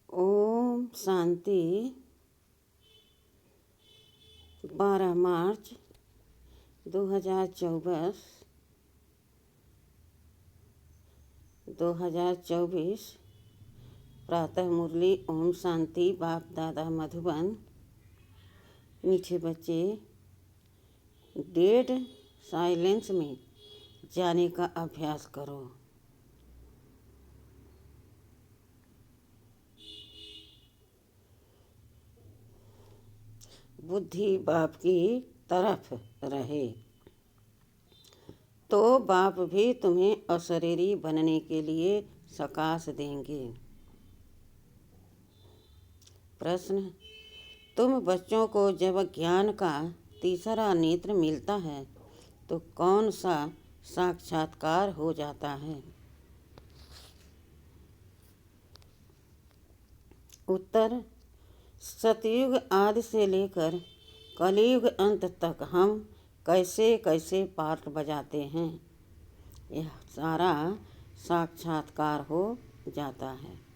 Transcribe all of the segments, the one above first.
ओम शांति। 12 मार्च 2024 प्रातः मुरली। ओम शांति। बाप दादा मधुबन। मीठे बच्चे, डेड साइलेंस में जाने का अभ्यास करो। बुद्धि बाप की तरफ रहे तो बाप भी तुम्हें अशरीरी बनने के लिए सकाश देंगे। प्रश्न: तुम बच्चों को जब ज्ञान का तीसरा नेत्र मिलता है तो कौन सा साक्षात्कार हो जाता है? उत्तर: सतयुग आदि से लेकर कलयुग अंत तक हम कैसे कैसे पार्ट बजाते हैं, यह सारा साक्षात्कार हो जाता है।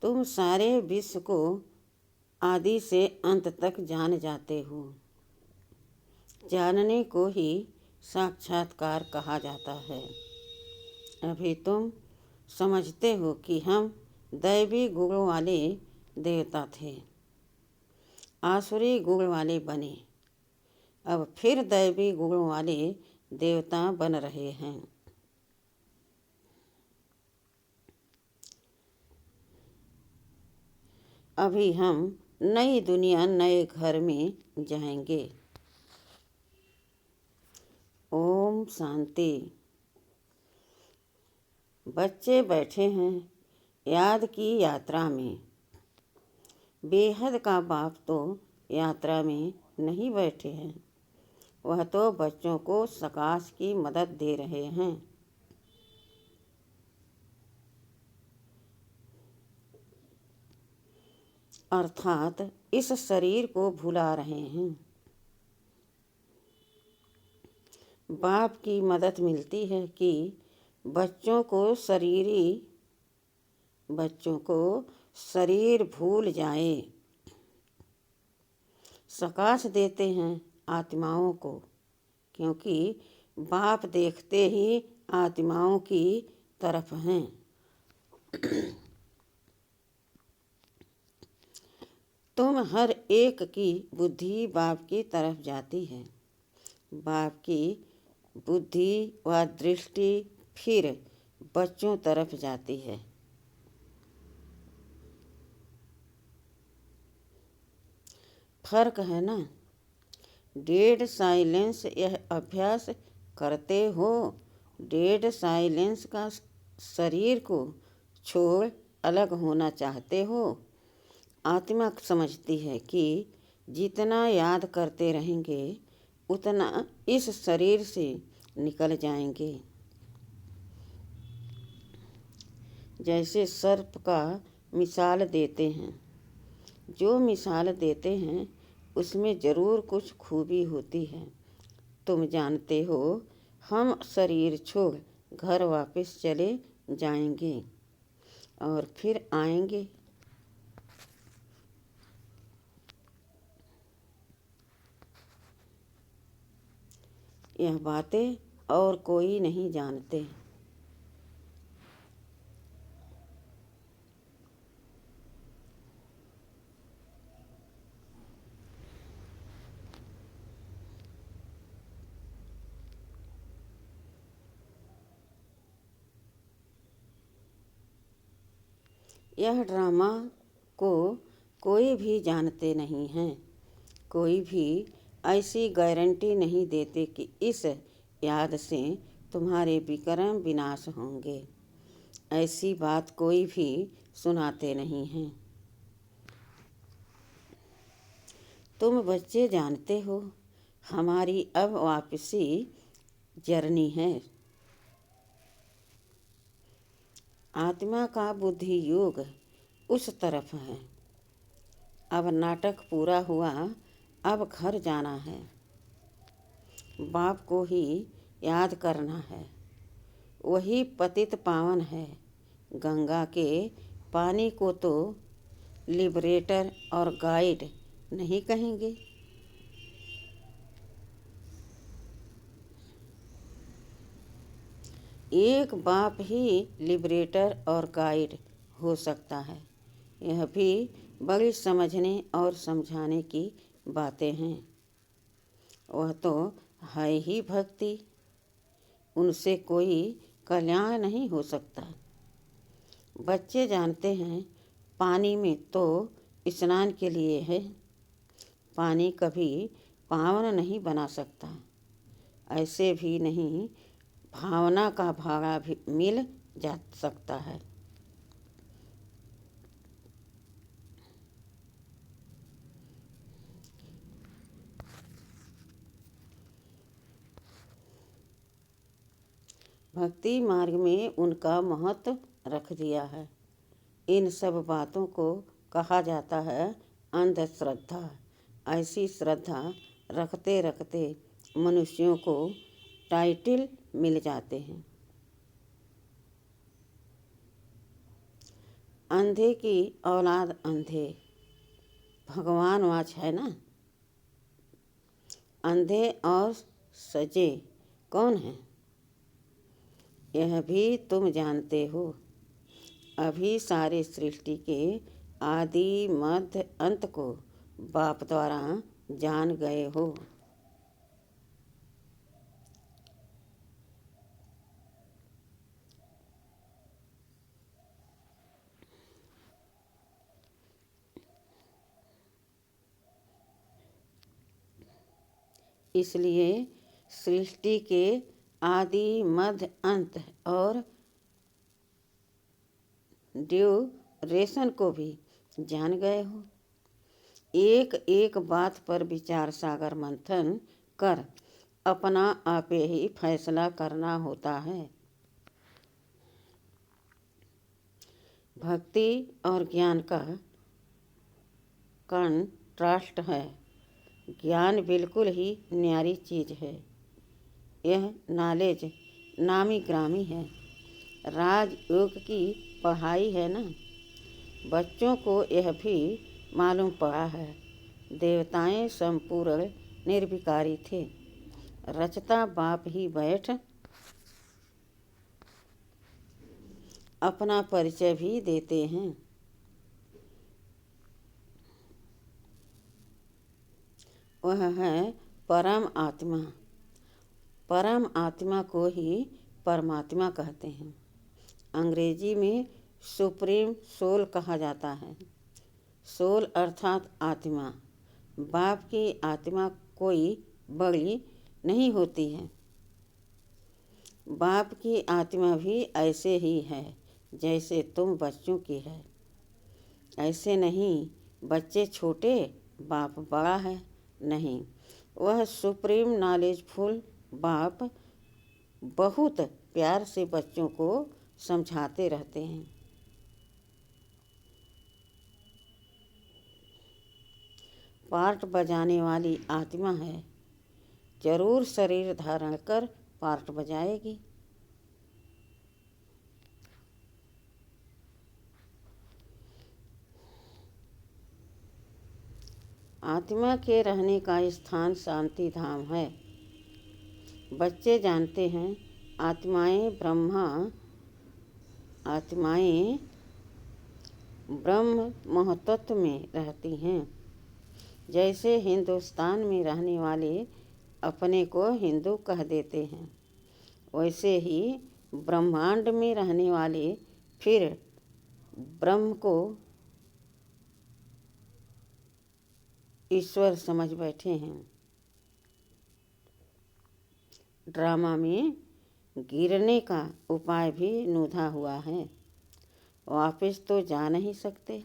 तुम सारे विश्व को आदि से अंत तक जान जाते हो। जानने को ही साक्षात्कार कहा जाता है। अभी तुम समझते हो कि हम दैवी गुण वाले देवता थे, आसुरी गुण वाले बने, अब फिर दैवी गुण वाले देवता बन रहे हैं। अभी हम नई दुनिया नए घर में जाएंगे। ओम शांति। बच्चे बैठे हैं याद की यात्रा में। बेहद का बाप तो यात्रा में नहीं बैठे हैं, वह तो बच्चों को सकाश की मदद दे रहे हैं। अर्थात इस शरीर को भुला रहे हैं। बाप की मदद मिलती है कि बच्चों को शरीर भूल जाए। सकाश देते हैं आत्माओं को, क्योंकि बाप देखते ही आत्माओं की तरफ हैं। तुम हर एक की बुद्धि बाप की तरफ जाती है। बाप की बुद्धि व दृष्टि फिर बच्चों तरफ जाती है। फर्क है ना? डेड साइलेंस यह अभ्यास करते हो। डेड साइलेंस का शरीर को छोड़ अलग होना चाहते हो। आत्मा समझती है कि जितना याद करते रहेंगे उतना इस शरीर से निकल जाएंगे। जैसे सर्प का मिसाल देते हैं, जो मिसाल देते हैं उसमें ज़रूर कुछ खूबी होती है। तुम जानते हो हम शरीर छोड़ घर वापस चले जाएंगे और फिर आएंगे। यह बातें और कोई नहीं जानते। यह ड्रामा को कोई भी जानते नहीं हैं। कोई भी ऐसी गारंटी नहीं देते कि इस याद से तुम्हारे विक्रम विनाश होंगे। ऐसी बात कोई भी सुनाते नहीं हैं। तुम बच्चे जानते हो हमारी अब वापसी जर्नी है। आत्मा का बुद्धि योग उस तरफ है। अब नाटक पूरा हुआ, अब घर जाना है। बाप को ही याद करना है। वही पतित पावन है। गंगा के पानी को तो लिबरेटर और गाइड नहीं कहेंगे। एक बाप ही लिबरेटर और गाइड हो सकता है। यह भी बड़ी समझने और समझाने की बातें हैं। वह तो है ही भक्ति, उनसे कोई कल्याण नहीं हो सकता। बच्चे जानते हैं पानी में तो स्नान के लिए है, पानी कभी पावन नहीं बना सकता। ऐसे भी नहीं भावना का भाड़ा भी मिल जा सकता है। भक्ति मार्ग में उनका महत्व रख दिया है। इन सब बातों को कहा जाता है अंधश्रद्धा। ऐसी श्रद्धा रखते रखते मनुष्यों को टाइटल मिल जाते हैं। अंधे की औलाद अंधे, भगवान वाच है ना। अंधे और सजे कौन है, यह भी तुम जानते हो। अभी सारे सृष्टि के आदि मध्य अंत को बाप द्वारा जान गए हो। इसलिए सृष्टि के आदि मध्य अंत और ड्यूरेशन को भी जान गए हो। एक एक बात पर विचार सागर मंथन कर अपना आपे ही फैसला करना होता है। भक्ति और ज्ञान का कंट्रास्ट है। ज्ञान बिल्कुल ही न्यारी चीज़ है। यह नॉलेज नामी ग्रामी है। राजयोग की पढ़ाई है ना। बच्चों को यह भी मालूम पड़ा है। देवताएं संपूर्ण निर्विकारी थे। रचता बाप ही बैठ अपना परिचय भी देते हैं। वह है परम आत्मा। परम आत्मा को ही परमात्मा कहते हैं। अंग्रेजी में सुप्रीम सोल कहा जाता है। सोल अर्थात आत्मा। बाप की आत्मा कोई बड़ी नहीं होती है। बाप की आत्मा भी ऐसे ही है जैसे तुम बच्चों की है। ऐसे नहीं बच्चे छोटे बाप बड़ा है, नहीं। वह सुप्रीम नॉलेजफुल बाप बहुत प्यार से बच्चों को समझाते रहते हैं। पार्ट बजाने वाली आत्मा है, जरूर शरीर धारण कर पार्ट बजाएगी। आत्मा के रहने का स्थान शांति धाम है। बच्चे जानते हैं आत्माएं ब्रह्म महतत्व में रहती हैं। जैसे हिंदुस्तान में रहने वाले अपने को हिंदू कह देते हैं, वैसे ही ब्रह्मांड में रहने वाले फिर ब्रह्म को ईश्वर समझ बैठे हैं। ड्रामा में गिरने का उपाय भी नूधा हुआ है, वापस तो जा नहीं सकते।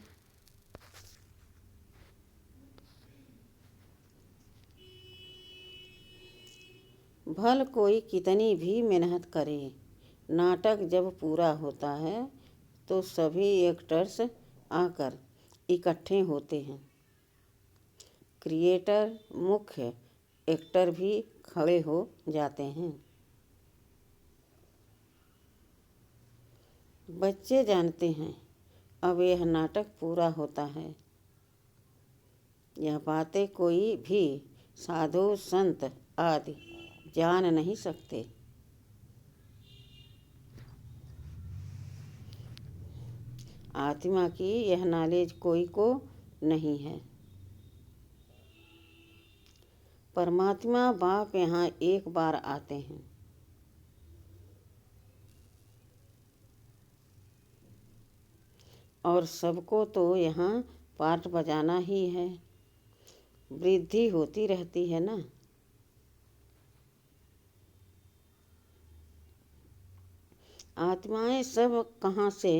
भल कोई कितनी भी मेहनत करे, नाटक जब पूरा होता है तो सभी एक्टर्स आकर इकट्ठे होते हैं। क्रिएटर मुख्य एक्टर भी खड़े हो जाते हैं। बच्चे जानते हैं अब यह नाटक पूरा होता है। यह बातें कोई भी साधु संत आदि जान नहीं सकते। आत्मा की यह नॉलेज कोई को नहीं है। परमात्मा बाप यहाँ एक बार आते हैं। और सबको तो यहाँ पाठ बजाना ही है। वृद्धि होती रहती है ना। आत्माएं सब कहाँ से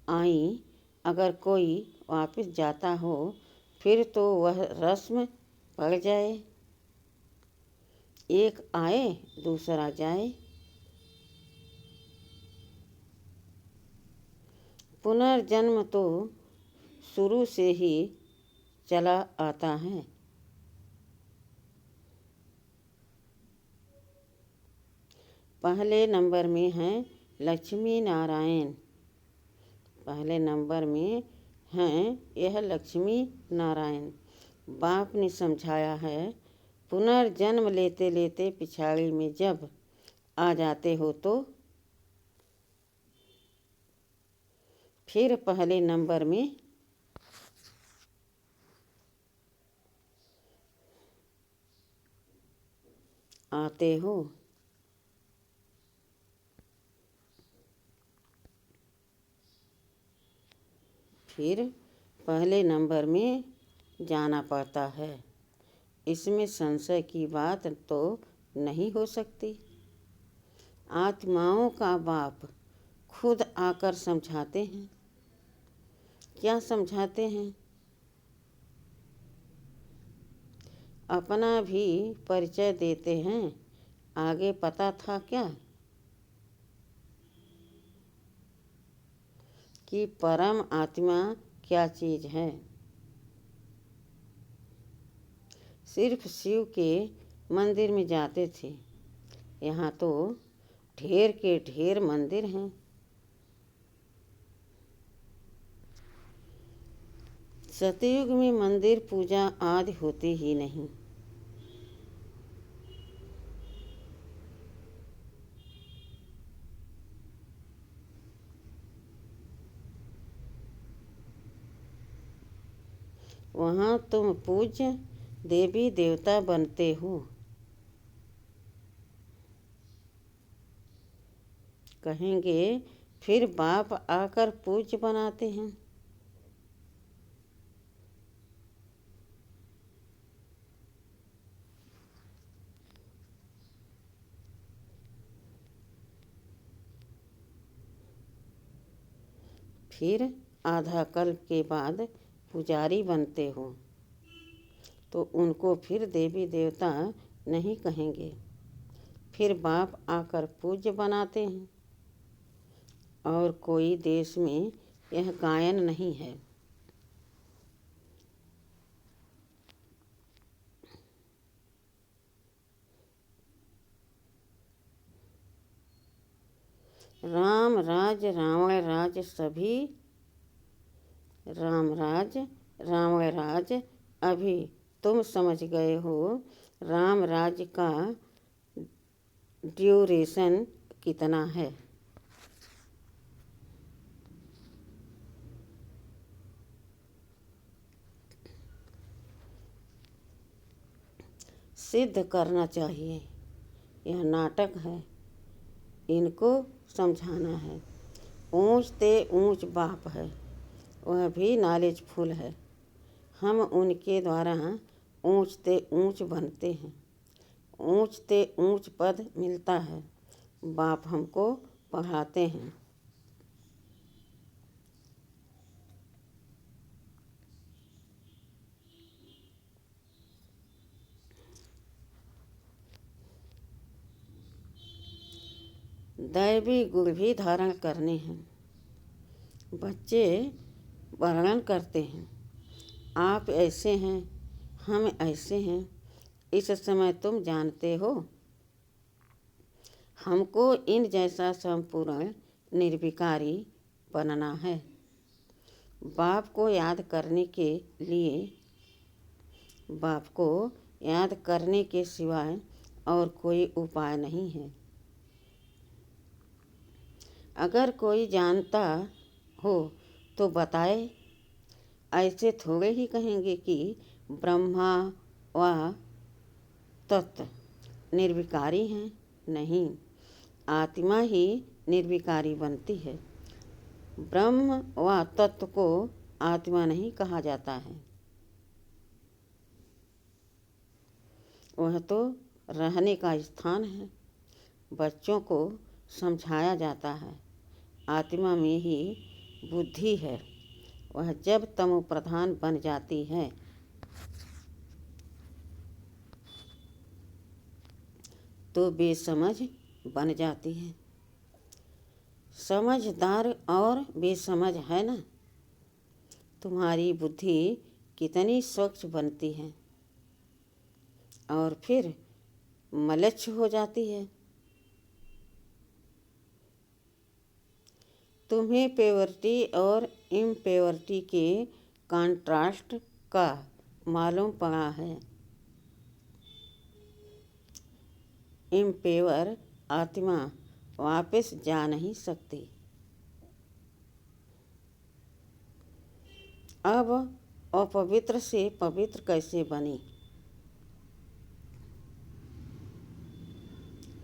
आईं, अगर कोई वापस जाता हो फिर तो वह रस्म पड़ जाए। एक आए दूसरा जाए। पुनर्जन्म तो शुरू से ही चला आता है। पहले नंबर में हैं लक्ष्मी नारायण। पहले नंबर में हैं यह लक्ष्मी नारायण। बाप ने समझाया है पुनर्जन्म लेते लेते पिछाड़ी में जब आ जाते हो तो फिर पहले नंबर में आते हो। फिर पहले नंबर में जाना पड़ता है। इसमें संशय की बात तो नहीं हो सकती। आत्माओं का बाप खुद आकर समझाते हैं। क्या समझाते हैं? अपना भी परिचय देते हैं। आगे पता था क्या कि परम आत्मा क्या चीज़ है। सिर्फ शिव के मंदिर में जाते थे। यहाँ तो ढेर के ढेर मंदिर हैं। सतयुग में मंदिर पूजा आदि होती ही नहीं। वहाँ तुम पूज्य देवी देवता बनते हो। कहेंगे फिर बाप आकर पूज्य बनाते हैं। फिर आधा कल्प के बाद पुजारी बनते हो तो उनको फिर देवी देवता नहीं कहेंगे। फिर बाप आकर पूज्य बनाते हैं। और कोई देश में यह गायन नहीं है। राम राज रावण राज सभी राम राज रावण राज अभी तुम समझ गए हो। राम राज का ड्यूरेशन कितना है। सिद्ध करना चाहिए। यह नाटक है। इनको समझाना है। ऊंच ते ऊंच बाप है। वह भी नॉलेजफुल है। हम उनके द्वारा ऊंच ते ऊंच बनते हैं। ऊंच ते ऊंच पद मिलता है। बाप हमको पढ़ाते हैं। दैवी गुण भी धारण करने हैं। बच्चे वर्णन करते हैं आप ऐसे हैं, हम ऐसे हैं। इस समय तुम जानते हो, हमको इन जैसा संपूर्ण निर्विकारी बनना है। बाप को याद करने के लिए, बाप को याद करने के सिवाय और कोई उपाय नहीं है। अगर कोई जानता हो तो बताए। ऐसे थोड़े ही कहेंगे कि ब्रह्मा व तत्व निर्विकारी हैं। नहीं, आत्मा ही निर्विकारी बनती है। ब्रह्म व तत्व को आत्मा नहीं कहा जाता है। वह तो रहने का स्थान है। बच्चों को समझाया जाता है, आत्मा में ही बुद्धि है। वह जब तमो प्रधान बन जाती है तो बेसमझ बन जाती है। समझदार और बेसमझ है ना। तुम्हारी बुद्धि कितनी स्वच्छ बनती है और फिर मलच्छ हो जाती है। तुम्हें प्योरिटी और इम्प्योरिटी के कॉन्ट्रास्ट का मालूम पड़ा है। इम्प्योर आत्मा वापस जा नहीं सकती। अब अपवित्र से पवित्र कैसे बने,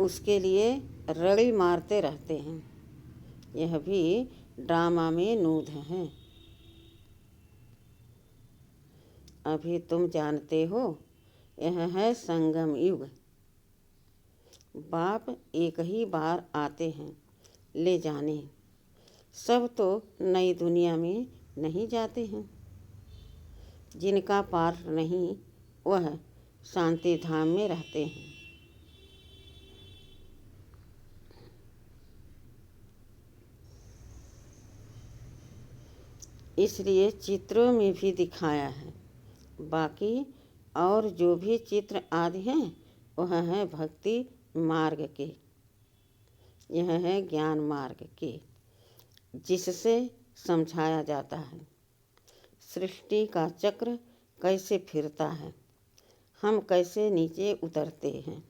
उसके लिए रड़ी मारते रहते हैं। यह भी ड्रामा में नूद है। अभी तुम जानते हो, यह है संगम युग। बाप एक ही बार आते हैं ले जाने। सब तो नई दुनिया में नहीं जाते हैं। जिनका पार नहीं वह शांति धाम में रहते हैं। इसलिए चित्रों में भी दिखाया है। बाकी और जो भी चित्र आदि हैं वह है भक्ति मार्ग के, यह है ज्ञान मार्ग के, जिससे समझाया जाता है सृष्टि का चक्र कैसे फिरता है, हम कैसे नीचे उतरते हैं।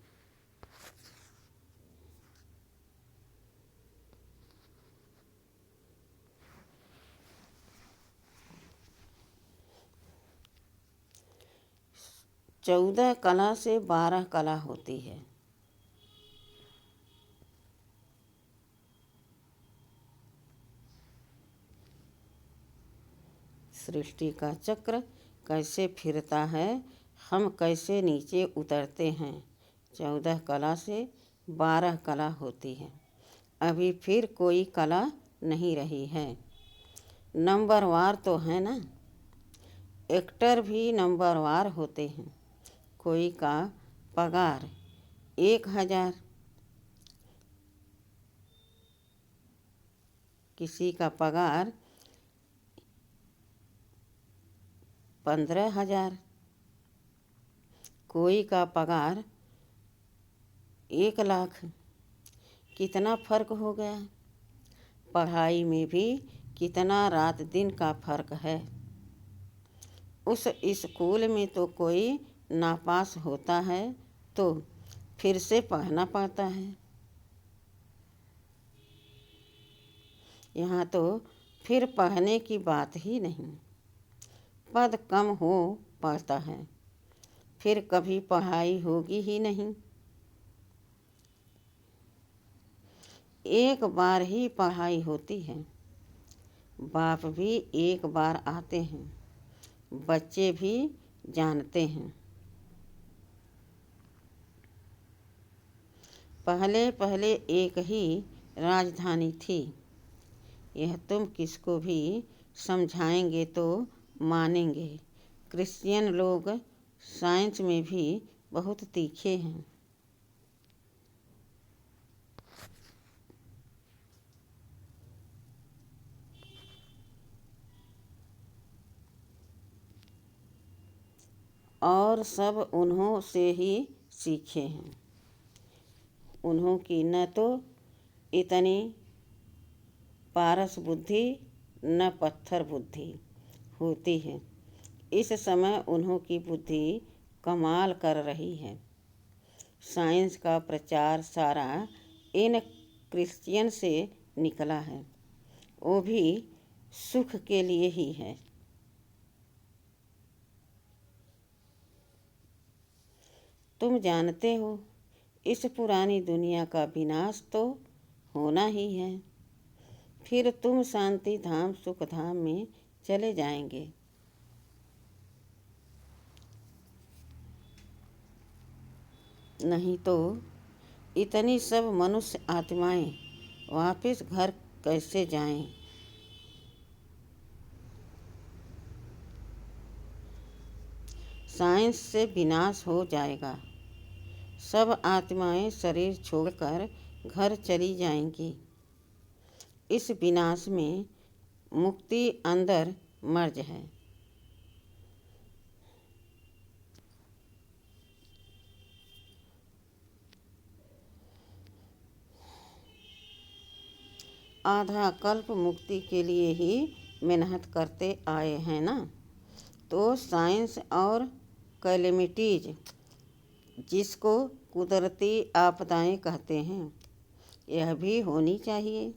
चौदह कला से 12 कला होती है। सृष्टि का चक्र कैसे फिरता है, हम कैसे नीचे उतरते हैं। 14 कला से 12 कला होती है। अभी फिर कोई कला नहीं रही है। नंबरवार तो है ना। एक्टर भी नंबरवार होते हैं। कोई का पगार 1000, किसी का पगार 15,000, कोई का पगार 1,00,000। कितना फर्क हो गया। पढ़ाई में भी कितना रात दिन का फर्क है। उस स्कूल में तो कोई नापास होता है तो फिर से पढ़ना पड़ता है। यहाँ तो फिर पढ़ने की बात ही नहीं। पद कम हो पड़ता है, फिर कभी पढ़ाई होगी ही नहीं। एक बार ही पढ़ाई होती है। बाप भी एक बार आते हैं, बच्चे भी जानते हैं। पहले पहले एक ही राजधानी थी। यह तुम किसको भी समझाएंगे तो मानेंगे। क्रिश्चियन लोग साइंस में भी बहुत तीखे हैं। और सब उन्हों से ही सीखे हैं। उन्हों की न तो इतनी पारस बुद्धि न पत्थर बुद्धि होती है। इस समय उन्हों की बुद्धि कमाल कर रही है। साइंस का प्रचार सारा इन क्रिश्चियन से निकला है, वो भी सुख के लिए ही है। तुम जानते हो इस पुरानी दुनिया का विनाश तो होना ही है, फिर तुम शांति धाम सुख धाम में चले जाएंगे। नहीं तो इतनी सब मनुष्य आत्माएं वापस घर कैसे जाएं? साइंस से विनाश हो जाएगा, सब आत्माएं शरीर छोड़कर घर चली जाएंगी। इस विनाश में मुक्ति अंदर मर्ज है। आधा कल्प मुक्ति के लिए ही मेहनत करते आए हैं ना, तो साइंस और कैलेमिटीज, जिसको कुदरती आपदाएं कहते हैं, यह भी होनी चाहिए।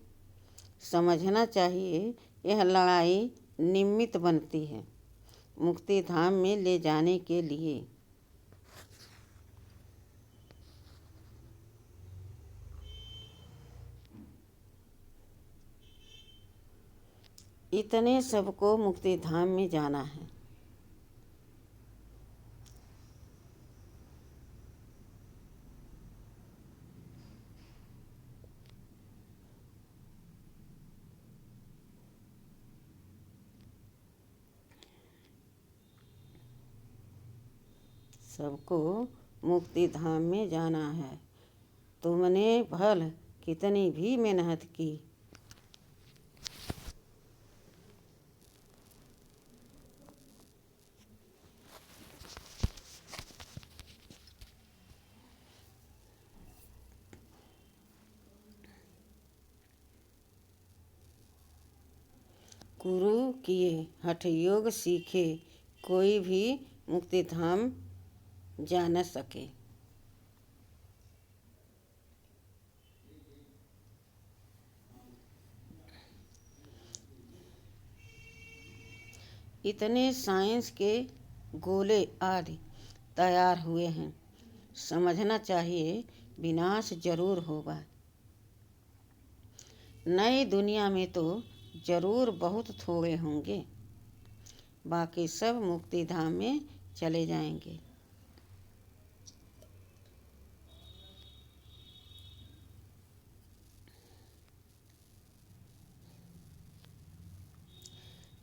समझना चाहिए यह लड़ाई निमित्त बनती है मुक्ति धाम में ले जाने के लिए। इतने सबको मुक्ति धाम में जाना है। सबको मुक्ति धाम में जाना है। तुमने भल कितनी भी मेहनत की, गुरु किए हठ योग सीखे, कोई भी मुक्ति धाम जा न सके। इतने साइंस के गोले आदि तैयार हुए हैं, समझना चाहिए विनाश जरूर होगा। नई दुनिया में तो जरूर बहुत थोड़े होंगे, बाकी सब मुक्ति धाम में चले जाएंगे।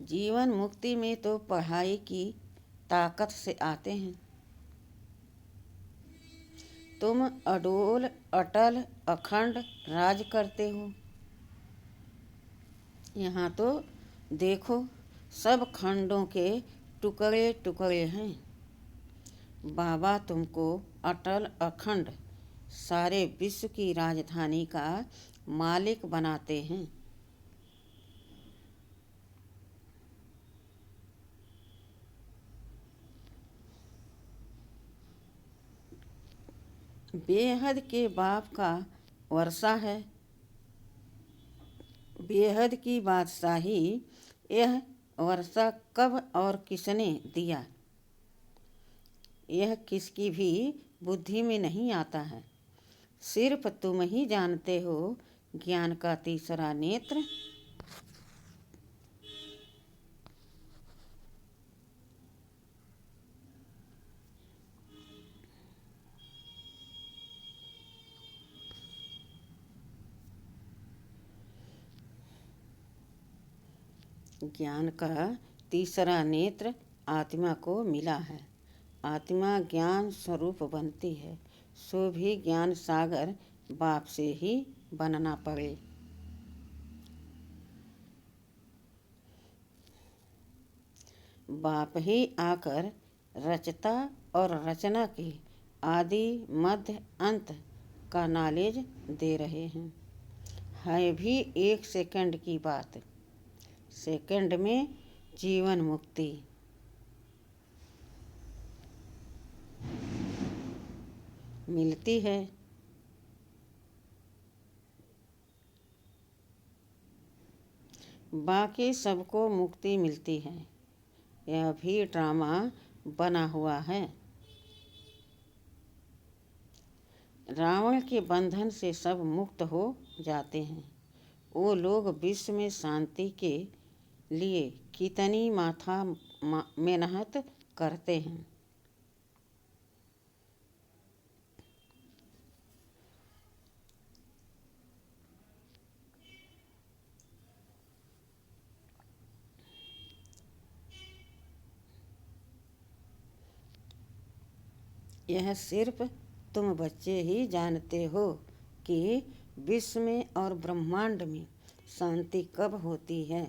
जीवन मुक्ति में तो पढ़ाई की ताकत से आते हैं। तुम अडोल अटल अखंड राज करते हो। यहाँ तो देखो सब खंडों के टुकड़े टुकड़े हैं। बाबा तुमको अटल अखंड सारे विश्व की राजधानी का मालिक बनाते हैं। बेहद के बाप का वर्षा है, बेहद की बादशाही। यह वर्षा कब और किसने दिया, यह किसकी भी बुद्धि में नहीं आता है। सिर्फ तुम ही जानते हो ज्ञान का तीसरा नेत्र। ज्ञान का तीसरा नेत्र आत्मा को मिला है। आत्मा ज्ञान स्वरूप बनती है, सो भी ज्ञान सागर बाप से ही बनना पड़े। बाप ही आकर रचता और रचना के आदि मध्य अंत का नॉलेज दे रहे हैं। है भी 1 सेकंड की बात। सेकंड में जीवन मुक्ति। मिलती है। बाकी सबको मुक्ति मिलती है। यह भी ड्रामा बना हुआ है। रावण के बंधन से सब मुक्त हो जाते हैं। वो लोग विश्व में शांति के लिए कितनी मेहनत करते हैं। यह सिर्फ तुम बच्चे ही जानते हो कि विश्व में और ब्रह्मांड में शांति कब होती है।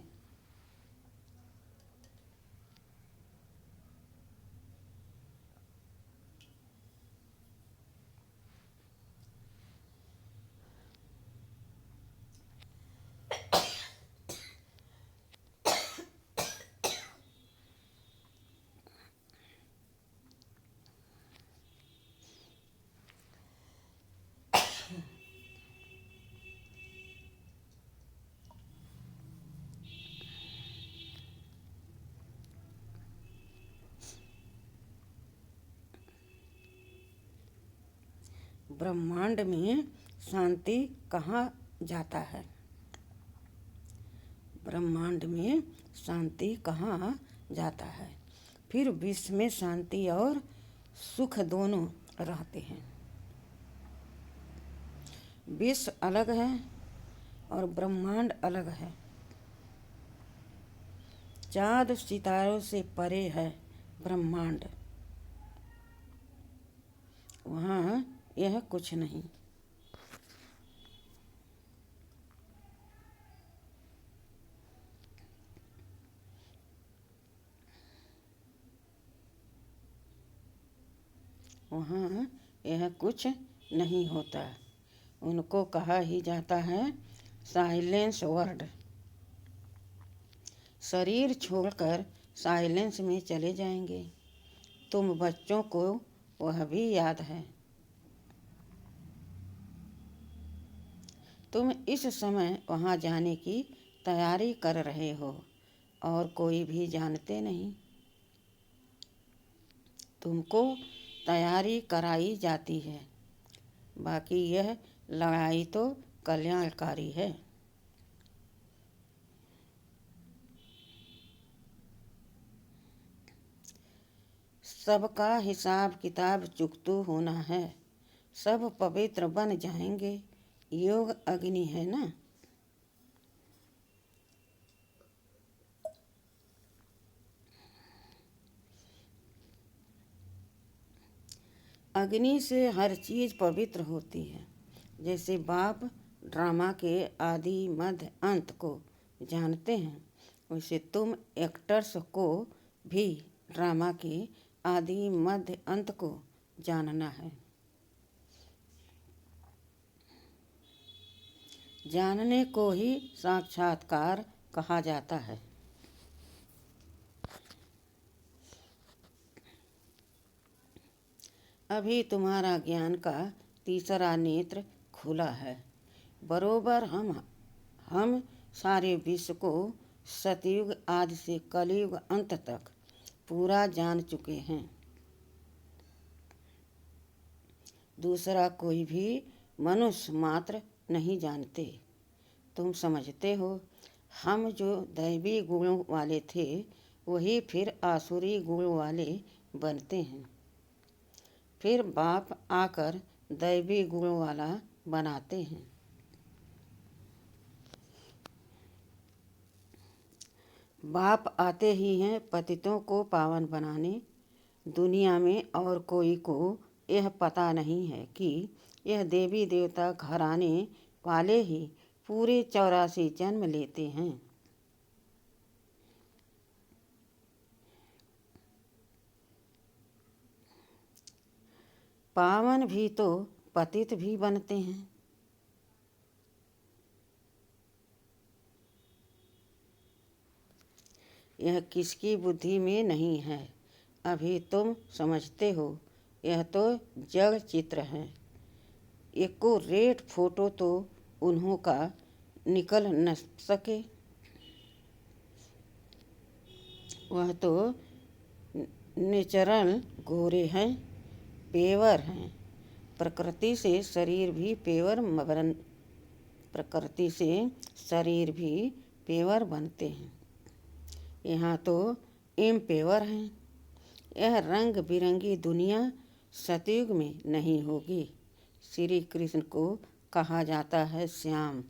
ब्रह्मांड में शांति कहाँ जाता है। ब्रह्मांड में शांति कहाँ जाता है। फिर विश्व में शांति और सुख दोनों रहते हैं। विश्व अलग है और ब्रह्मांड अलग है। चाँद सितारों से परे है ब्रह्मांड। वहाँ यह कुछ नहीं। वहाँ यह कुछ नहीं होता। उनको कहा ही जाता है साइलेंस वर्ड। शरीर छोड़कर साइलेंस में चले जाएंगे। तुम बच्चों को वह भी याद है। तुम इस समय वहाँ जाने की तैयारी कर रहे हो और कोई भी जानते नहीं। तुमको तैयारी कराई जाती है। बाकी यह लड़ाई तो कल्याणकारी है। सबका हिसाब किताब चुकतू होना है। सब पवित्र बन जाएंगे। योग अग्नि है ना। अग्नि से हर चीज पवित्र होती है। जैसे बाप ड्रामा के आदि मध्य अंत को जानते हैं, वैसे तुम एक्टर्स को भी ड्रामा के आदि मध्य अंत को जानना है। जानने को ही साक्षात्कार कहा जाता है। अभी तुम्हारा ज्ञान का तीसरा नेत्र खुला है। बरोबर हम सारे विश्व को सतयुग आदि से कलयुग अंत तक पूरा जान चुके हैं। दूसरा कोई भी मनुष्य मात्र नहीं जानते। तुम समझते हो हम जो दैवी गुणों वाले थे वही फिर आसुरी गुणों वाले बनते हैं। फिर बाप आकर दैवी गुणों वाला बनाते हैं। बाप आते ही हैं पतितों को पावन बनाने। दुनिया में और कोई को यह पता नहीं है कि यह देवी देवता घराने वाले ही पूरे 84 जन्म लेते हैं। पावन भी तो पतित भी बनते हैं। यह किसकी बुद्धि में नहीं है, अभी तुम समझते हो। यह तो जड़ चित्र है। एको रेट फोटो तो उन्हों का निकल न सके। वह तो नेचुरल गोरे हैं, पेवर हैं। प्रकृति से शरीर भी पेवर बनते हैं। यहाँ तो इम्पेवर हैं। यह रंग बिरंगी दुनिया सतयुग में नहीं होगी। श्री कृष्ण को कहा जाता है श्याम।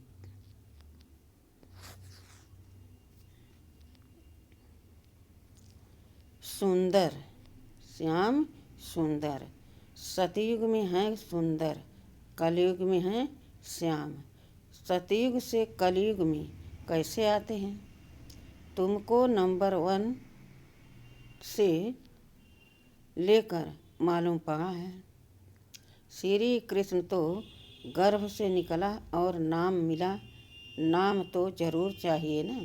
सुंदर, श्याम सुंदर। सतयुग में है सुंदर, कलयुग में है श्याम। सतयुग से कलयुग में कैसे आते हैं? तुमको नंबर 1 से लेकर मालूम पड़ा है। श्री कृष्ण तो गर्भ से निकला और नाम मिला। नाम तो जरूर चाहिए ना।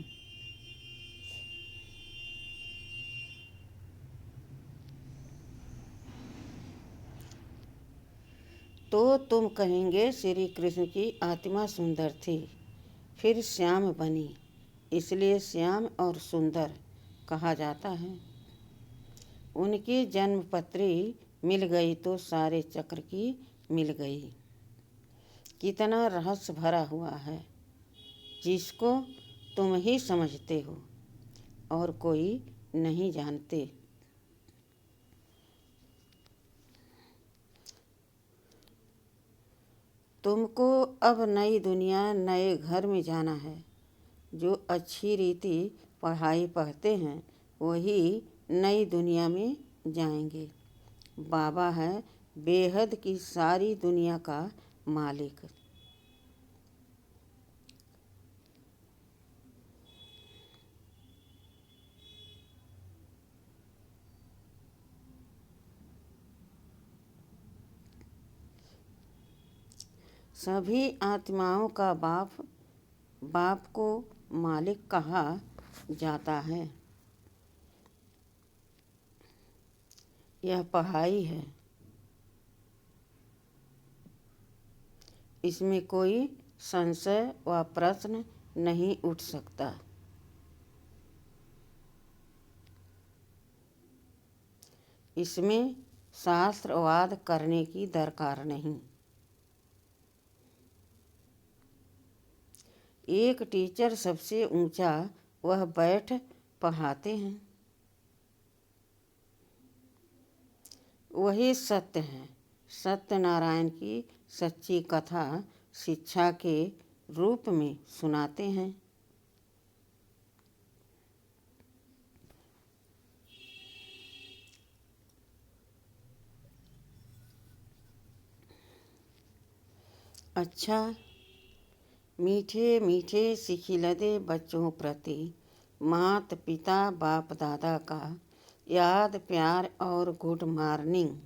तो तुम कहेंगे श्री कृष्ण की आत्मा सुंदर थी, फिर श्याम बनी, इसलिए श्याम और सुंदर कहा जाता है। उनकी जन्मपत्री मिल गई तो सारे चक्र की मिल गई। कितना रहस्य भरा हुआ है, जिसको तुम ही समझते हो और कोई नहीं जानते। तुमको अब नई दुनिया नए घर में जाना है। जो अच्छी रीति पढ़ाई पढ़ते हैं वही नई दुनिया में जाएंगे। बाबा है बेहद की सारी दुनिया का मालिक। सभी आत्माओं का बाप को मालिक कहा जाता है। यह पढ़ाई है, इसमें कोई संशय व प्रश्न नहीं उठ सकता। इसमें शास्त्रवाद करने की दरकार नहीं। एक टीचर सबसे ऊंचा, वह बैठ पढ़ाते हैं। वही सत्य है। सत्यनारायण की सच्ची कथा शिक्षा के रूप में सुनाते हैं। अच्छा, मीठे मीठे सिखिलदे बच्चों प्रति माता पिता बाप दादा का याद प्यार और गुड मॉर्निंग।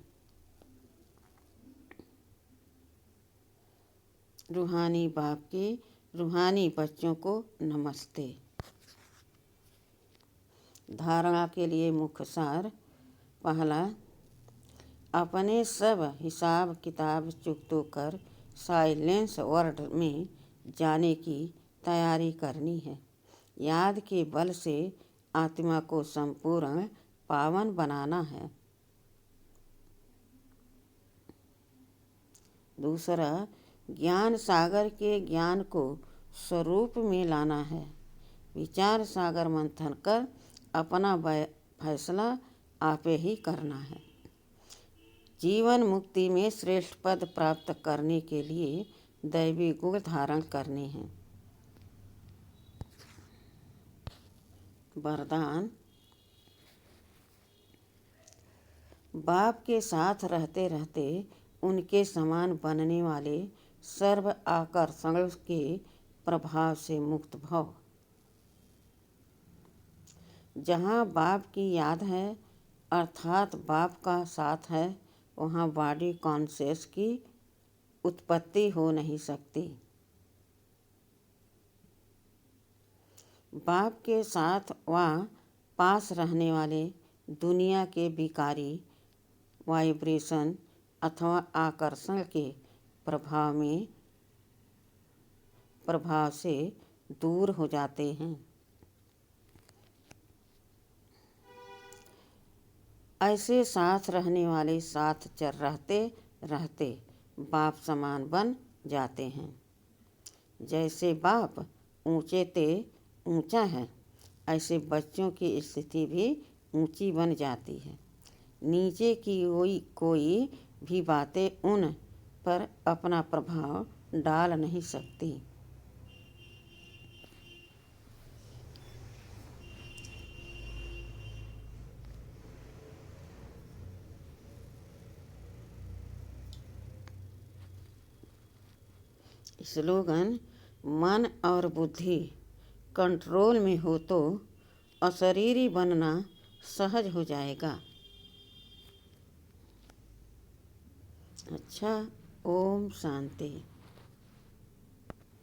रूहानी बाप के रूहानी बच्चों को नमस्ते। धारणा के लिए मुख्य सार। पहला, अपने सब हिसाब किताब चुकतो कर साइलेंस वर्ल्ड में जाने की तैयारी करनी है। याद के बल से आत्मा को संपूर्ण पावन बनाना है। दूसरा, ज्ञान सागर के ज्ञान को स्वरूप में लाना है। विचार सागर मंथन कर अपना फैसला आपे ही करना है। जीवन मुक्ति में श्रेष्ठ पद प्राप्त करने के लिए दैवी गुण धारण करने हैं। वरदान। बाप के साथ रहते रहते उनके समान बनने वाले सर्व आकर्षण के प्रभाव से मुक्त भव। जहाँ बाप की याद है अर्थात बाप का साथ है, वहाँ बॉडी कॉन्शियस की उत्पत्ति हो नहीं सकती। बाप के साथ व पास रहने वाले दुनिया के विकारी वाइब्रेशन अथवा आकर्षण के प्रभाव से दूर हो जाते हैं। ऐसे साथ रहने वाले साथ चल रहते रहते बाप समान बन जाते हैं। जैसे बाप ऊंचे ते ऊंचा है, ऐसे बच्चों की स्थिति भी ऊंची बन जाती है। नीचे की कोई भी बातें उन पर अपना प्रभाव डाल नहीं सकती। स्लोगन: मन और बुद्धि कंट्रोल में हो तो अशरीरी बनना सहज हो जाएगा। अच्छा, ओम शांति।